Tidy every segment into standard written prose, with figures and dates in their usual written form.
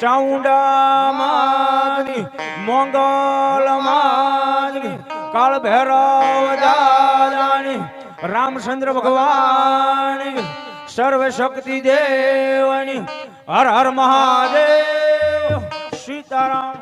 ચાઉંડા માતની મોંગલ માતની કાળ ભૈરવ દાદાની રામચંદ્ર ભગવાન સર્વ શક્તિ દેવની હર હર મહાદેવ સીતારામ.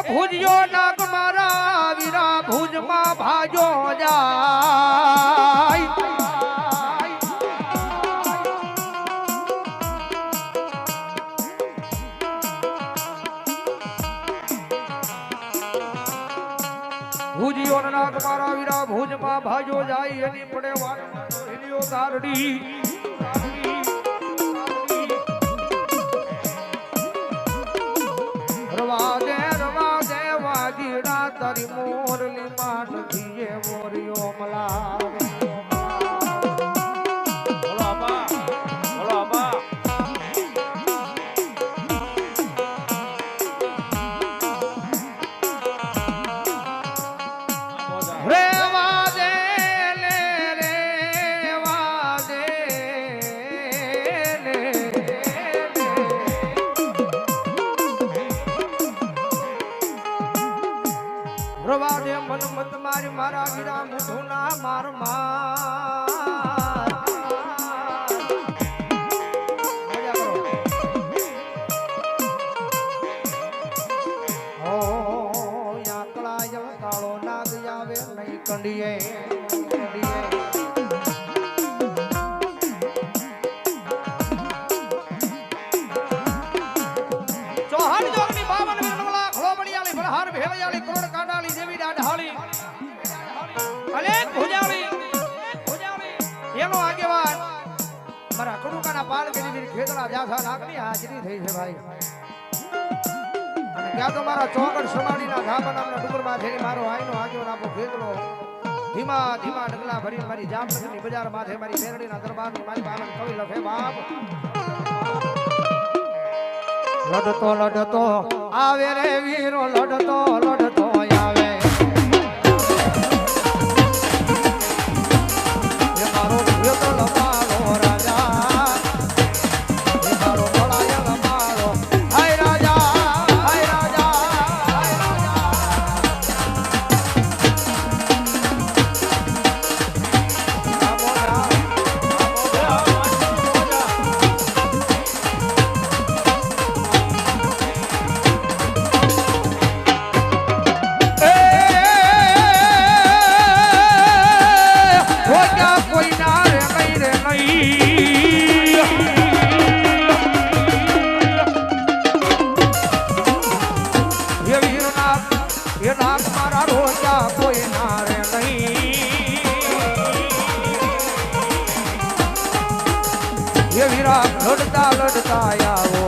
ભુજ્યો નાગ મારા વીરા ભુજમાં ભાજો જાય. ભુજ્યો નાગ મારા વીરા ભુજમાં ભાજો જાય એની પડે વાત એની ગારડી તારી મોરલી માં નથી મોરિયો મલા. બોલો બા બોલો બા. રેવા દે લે રેવા દે લે રવા દે મન મત મારી મારા વીરા મુઠું ના માર માર. મજા કરો. ઓ આકળા જળ કાળો નાગ આવે નહીં કંડીએ કંડીએ. ચોહણ જોગની 52 વીરણવાળા ખળો બળિયાળી બળહાર ભેળિયાળી કરોડ કાડાળી દેવી દાઢાળી અનેક ભુજાળી એનો આગેવાન મારા કડુકાના પાલ કરી ખેતરા જાથા નાગની હાજરી થઈ છે ભાઈ. અને ત્યાં તો મારા ચોકડ સમાડીના ધાબા નામના ડુંગરમાં છે મારો આઈનો આગેવાન આપો ખેતરો ધીમા ધીમા ડગલા ભરી મારી જામનગરની બજાર માથે મારી મેરડીના દરબારની મારી પાલન કવિ લખે બાપ. લડતો લડતો આવે રે વીરો લડતો લડતો આવે. એ મારો ભૂતો લમારો રાજા એ મારો ભળાય લમારો હાય રાજા હાય રાજા હાય રાજા. એ નાગ મારા રોજા કોઈ ના રે નહીં. એ વીરા લડતા લડતા આવો